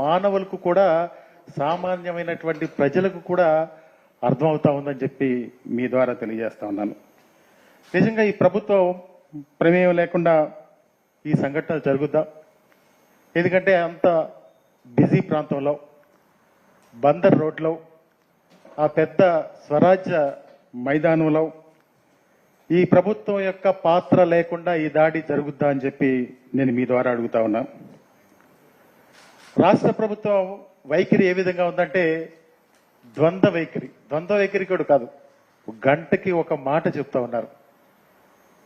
మానవులకు కూడా సామాన్యమైనటువంటి ప్రజలకు కూడా అర్థమవుతా ఉందని చెప్పి మీ ద్వారా తెలియజేస్తా ఉన్నాను. నిజంగా ఈ ప్రభుత్వం ప్రమేయం లేకుండా ఈ సంఘటన జరుగుద్దా? ఎందుకంటే అంత బిజీ ప్రాంతంలో బందర్ రోడ్లో ఆ పెద్ద స్వరాజ్య మైదానంలో ఈ ప్రభుత్వం యొక్క పాత్ర లేకుండా ఈ దాడి జరుగుద్దా అని చెప్పి నేను మీ ద్వారా అడుగుతా ఉన్నా. రాష్ట్ర ప్రభుత్వం వైఖరి ఏ విధంగా ఉందంటే ద్వంద్వ వైఖరి కూడా కాదు, గంటకి ఒక మాట చెప్తా ఉన్నారు.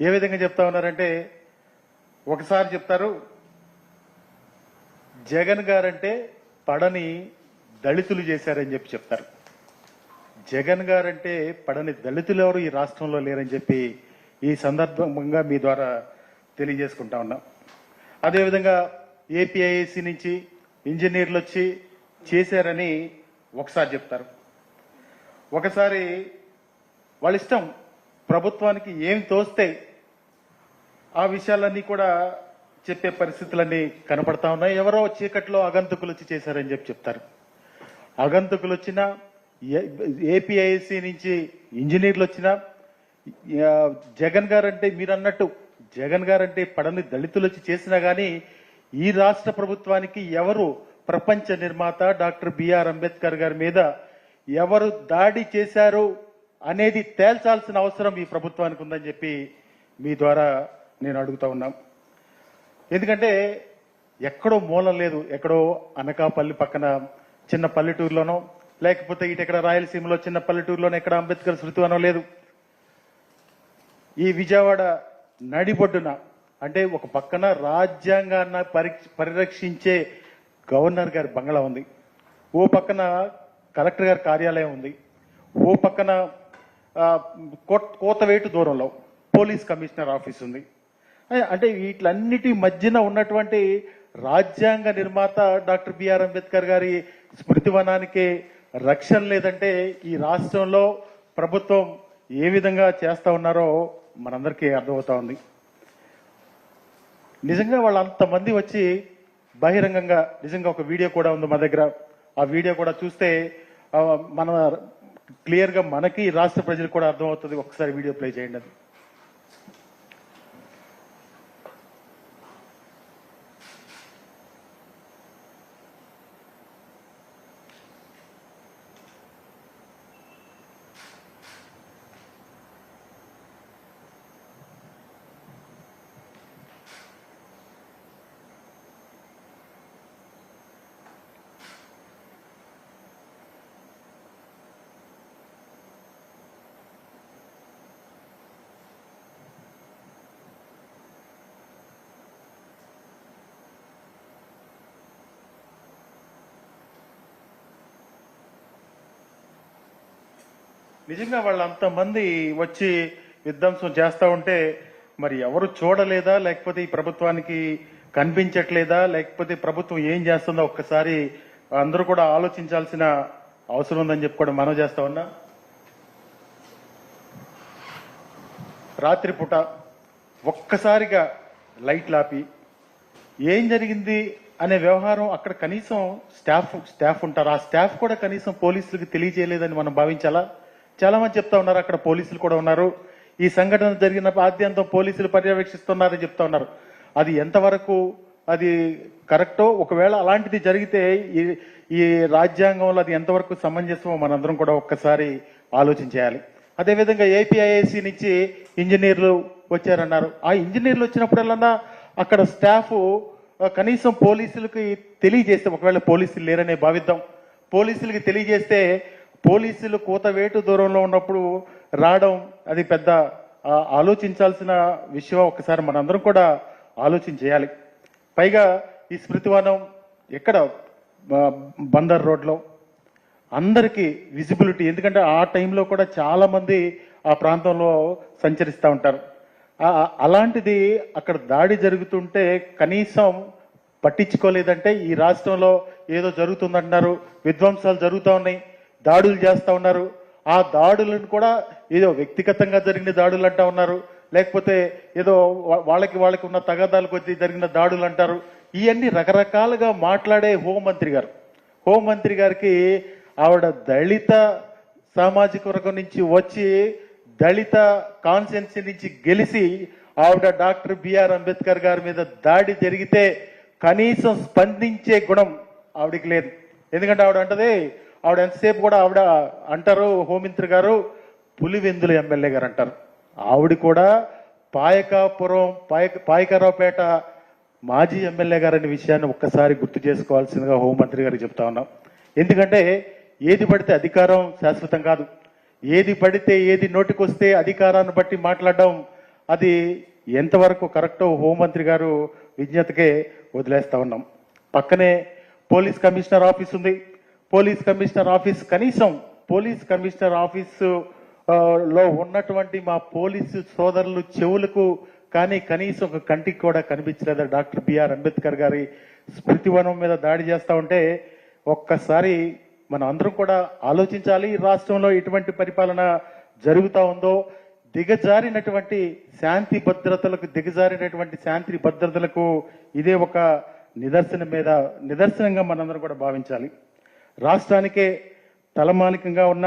ఏ విధంగా చెప్తా ఉన్నారంటే ఒకసారి చెప్తారు జగన్ గారంటే పడని దళితులు చేశారని చెప్పి చెప్తారు. జగన్ గారంటే పడని దళితులు ఎవరు ఈ రాష్ట్రంలో లేరని చెప్పి ఈ సందర్భంగా మీ ద్వారా తెలియజేసుకుంటా ఉన్నాం. అదేవిధంగా ఏపీఐఏసీ నుంచి ఇంజనీర్లు వచ్చి చేశారని ఒకసారి చెప్తారు. ఒకసారి వాళ్ళ ఇష్టం, ప్రభుత్వానికి ఏం తోస్తే ఆ విషయాలన్నీ కూడా చెప్పే పరిస్థితులన్నీ కనపడతా ఉన్నాయి. ఎవరో చీకట్లో అగంతకులు వచ్చి చేశారని చెప్పి చెప్తారు. అగంతకులు వచ్చినా, ఏపీఐసి నుంచి ఇంజనీర్లు వచ్చినా, జగన్ గారంటే మీరు అన్నట్టు జగన్ గారంటే పడని దళితులు వచ్చి చేసినా కానీ ఈ రాష్ట్ర ప్రభుత్వానికి ఎవరు ప్రపంచ నిర్మాత డాక్టర్ బిఆర్ అంబేద్కర్ గారి మీద ఎవరు దాడి చేశారు అనేది తేల్చాల్సిన అవసరం ఈ ప్రభుత్వానికి ఉందని చెప్పి మీ ద్వారా నేను అడుగుతా ఉన్నాం. ఎందుకంటే ఎక్కడో మూలం లేదు, ఎక్కడో అనకాపల్లి పక్కన చిన్న పల్లెటూరులోనో లేకపోతే ఇటు ఎక్కడ రాయలసీమలో చిన్న పల్లెటూరులోనో ఎక్కడ అంబేద్కర్ శృతివనం లేదు. ఈ విజయవాడ నడిబొడ్డున అంటే ఒక పక్కన రాజ్యాంగాన్ని పరిరక్షించే గవర్నర్ గారి బంగ్లా ఉంది, ఓ పక్కన కలెక్టర్ గారి కార్యాలయం ఉంది, ఓ పక్కన కోతవేటు దూరంలో పోలీస్ కమిషనర్ ఆఫీస్ ఉంది. అంటే వీటిలన్నిటి మధ్యన ఉన్నటువంటి రాజ్యాంగ నిర్మాత డాక్టర్ బిఆర్ అంబేద్కర్ గారి స్మృతివనానికి రక్షణ లేదంటే ఈ రాష్ట్రంలో ప్రభుత్వం ఏ విధంగా చేస్తా ఉన్నారో మనందరికీ అర్థమవుతా ఉంది. నిజంగా వాళ్ళు అంతమంది వచ్చి బహిరంగంగా, నిజంగా ఒక వీడియో కూడా ఉంది మా దగ్గర, ఆ వీడియో కూడా చూస్తే మన క్లియర్గా మనకి రాష్ట్ర ప్రజలకు కూడా అర్థమవుతుంది. ఒకసారి వీడియో ప్లే చేయండి. అది నిజంగా వాళ్ళంతమంది వచ్చి విధ్వంసం చేస్తా ఉంటే మరి ఎవరు చూడలేదా, లేకపోతే ఈ ప్రభుత్వానికి కనిపించట్లేదా, లేకపోతే ప్రభుత్వం ఏం చేస్తుందో ఒక్కసారి అందరూ కూడా ఆలోచించాల్సిన అవసరం ఉందని చెప్పి కూడా మనం చేస్తా ఉన్నా. రాత్రిపూట ఒక్కసారిగా లైట్లు ఆపి ఏం జరిగింది అనే వ్యవహారం అక్కడ కనీసం స్టాఫ్ ఉంటారు, ఆ స్టాఫ్ కూడా కనీసం పోలీసులకు తెలియజేయలేదని మనం భావించాలా? చాలా మంది చెప్తా ఉన్నారు అక్కడ పోలీసులు కూడా ఉన్నారు, ఈ సంఘటన జరిగిన ఆద్యంతం పోలీసులు పర్యవేక్షిస్తున్నారని చెప్తా ఉన్నారు. అది ఎంతవరకు అది కరెక్టో, ఒకవేళ అలాంటిది జరిగితే ఈ రాజ్యాంగంలో అది ఎంతవరకు సమంజసమో మనందరం కూడా ఒక్కసారి ఆలోచించేయాలి. అదేవిధంగా ఏపీఐఏసీ నుంచి ఇంజనీర్లు వచ్చారన్నారు. ఆ ఇంజనీర్లు వచ్చినప్పుడల్లా అక్కడ స్టాఫ్ కనీసం పోలీసులకి తెలియజేస్తే, ఒకవేళ పోలీసులు లేరనే భావిద్దాం, పోలీసులకి తెలియజేస్తే పోలీసులు కూతవేటు దూరంలో ఉన్నప్పుడు రావడం అది పెద్ద ఆలోచించాల్సిన విషయం. ఒకసారి మనందరం కూడా ఆలోచన చేయాలి. పైగా ఈ స్మృతివనం ఎక్కడ, బందర్ రోడ్లో అందరికీ విజిబిలిటీ, ఎందుకంటే ఆ టైంలో కూడా చాలా మంది ఆ ప్రాంతంలో సంచరిస్తూ ఉంటారు. అలాంటిది అక్కడ దాడి జరుగుతుంటే కనీసం పట్టించుకోలేదంటే ఈ రాష్ట్రంలో ఏదో జరుగుతుందంటున్నారు, విధ్వంసాలు జరుగుతూ ఉన్నాయి, దాడులు చేస్తూ ఉన్నారు. ఆ దాడులను కూడా ఏదో వ్యక్తిగతంగా జరిగిన దాడులు అంటా ఉన్నారు, లేకపోతే ఏదో వాళ్ళకి ఉన్న తగాదాలకు వచ్చి జరిగిన దాడులు అంటారు. ఇవన్నీ రకరకాలుగా మాట్లాడే హోంమంత్రి గారికి ఆవిడ దళిత సామాజిక వర్గం నుంచి వచ్చి దళిత కాన్స్టిట్యున్సీ నుంచి గెలిచి ఆవిడ డాక్టర్ బిఆర్ అంబేద్కర్ గారి మీద దాడి జరిగితే కనీసం స్పందించే గుణం ఆవిడికి లేదు. ఎందుకంటే ఆవిడ ఎంతసేపు కూడా ఆవిడ అంటారు, హోంమంత్రి గారు పులివెందుల ఎమ్మెల్యే గారు అంటారు. ఆవిడ కూడా పాయకరావుపేట మాజీ ఎమ్మెల్యే గారు అనే విషయాన్ని ఒక్కసారి గుర్తు చేసుకోవాల్సిందిగా హోంమంత్రి గారికి చెప్తా ఉన్నాం. ఎందుకంటే ఏది పడితే అధికారం శాశ్వతం కాదు. ఏది పడితే ఏది నోటికొస్తే అధికారాన్ని బట్టి మాట్లాడడం అది ఎంతవరకు కరెక్టో హోంమంత్రి గారు విజ్ఞతకే వదిలేస్తా ఉన్నాం. పక్కనే పోలీస్ కమిషనర్ ఆఫీస్ ఉంది. పోలీస్ కమిషనర్ ఆఫీసు లో ఉన్నటువంటి మా పోలీసు సోదరులు చెవులకు కానీ కనీసం ఒక కంటికి కూడా కనిపించలేదు. డాక్టర్ బిఆర్ అంబేద్కర్ గారి స్మృతివనం మీద దాడి చేస్తా ఉంటే ఒక్కసారి మనం అందరం కూడా ఆలోచించాలి. రాష్ట్రంలో ఎటువంటి పరిపాలన జరుగుతా ఉందో, దిగజారినటువంటి శాంతి భద్రతలకు ఇదే ఒక నిదర్శనంగా మనందరం కూడా భావించాలి. రాష్ట్రానికే తలమానికంగా ఉన్న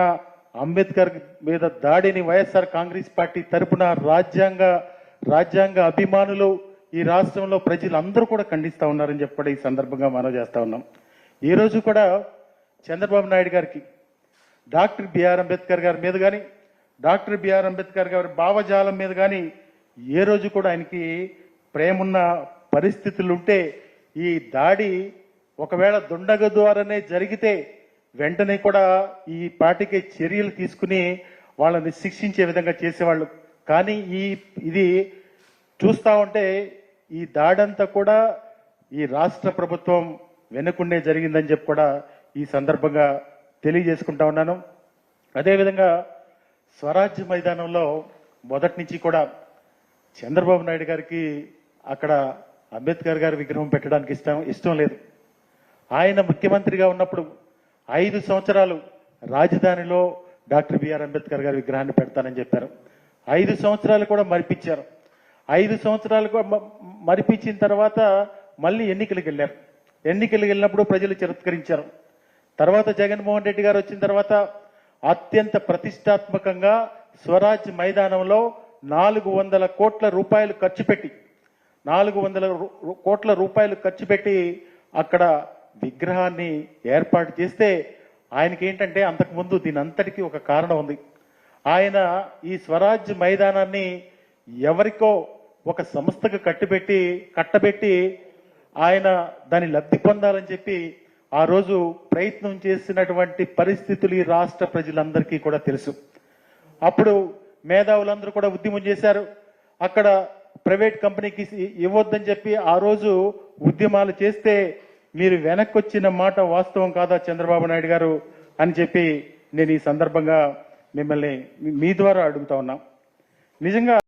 అంబేద్కర్ మీద దాడిని వైఎస్ఆర్ కాంగ్రెస్ పార్టీ తరపున రాజ్యాంగ అభిమానులు ఈ రాష్ట్రంలో ప్రజలందరూ కూడా ఖండిస్తా ఉన్నారని చెప్పి ఈ సందర్భంగా మనం చేస్తా ఉన్నాం. ఈ రోజు కూడా చంద్రబాబు నాయుడు గారికి డాక్టర్ బిఆర్ అంబేద్కర్ గారి మీద కానీ, డాక్టర్ బిఆర్ అంబేద్కర్ గారి భావజాలం మీద కానీ ఏ రోజు కూడా ఆయనకి ప్రేమున్న పరిస్థితులు ఉంటే ఈ దాడి ఒకవేళ దుండగ ద్వారానే జరిగితే వెంటనే కూడా ఈ పార్టీకి చర్యలు తీసుకుని వాళ్ళని శిక్షించే విధంగా చేసేవాళ్ళు. కానీ ఇది చూస్తా ఉంటే ఈ దాడంతా కూడా ఈ రాష్ట్ర ప్రభుత్వం వెనుకుండే జరిగిందని చెప్పి కూడా ఈ సందర్భంగా తెలియజేసుకుంటా ఉన్నాను. అదేవిధంగా స్వరాజ్య మైదానంలో మొదటి నుంచి కూడా చంద్రబాబు నాయుడు గారికి అక్కడ అంబేద్కర్ గారి విగ్రహం పెట్టడానికి ఇష్టం లేదు. ఆయన ముఖ్యమంత్రిగా ఉన్నప్పుడు 5 సంవత్సరాలు రాజధానిలో డాక్టర్ బిఆర్ అంబేద్కర్ గారి విగ్రహాన్ని పెడతానని చెప్పారు. 5 సంవత్సరాలు కూడా మరిపించారు. 5 సంవత్సరాలు మరిపించిన తర్వాత మళ్ళీ ఎన్నికలకు వెళ్ళినప్పుడు ప్రజలు తిరస్కరించారు. తర్వాత జగన్మోహన్ రెడ్డి గారు వచ్చిన తర్వాత అత్యంత ప్రతిష్టాత్మకంగా స్వరాజ్ మైదానంలో 400 కోట్ల రూపాయలు ఖర్చు పెట్టి అక్కడ విగ్రహాన్ని ఏర్పాటు చేస్తే ఆయనకి ఏంటంటే అంతకుముందు దీని అంతటికీ ఒక కారణం ఉంది. ఆయన ఈ స్వరాజ్ మైదానాన్ని ఎవరికో ఒక సంస్థకు కట్టబెట్టి ఆయన దాని లబ్ధి పొందాలని చెప్పి ఆ రోజు ప్రయత్నం చేసినటువంటి పరిస్థితులు ఈ రాష్ట్ర ప్రజలందరికీ కూడా తెలుసు. అప్పుడు మేధావులందరూ కూడా ఉద్యమం చేశారు. అక్కడ ప్రైవేట్ కంపెనీకి ఇవ్వొద్దని చెప్పి ఆ రోజు ఉద్యమాలు చేస్తే మీరు వెనక్కి వచ్చిన మాట వాస్తవం కాదా చంద్రబాబు నాయుడు గారు అని చెప్పి నేను ఈ సందర్భంగా మిమ్మల్ని మీ ద్వారా అడుగుతా ఉన్నా. నిజంగా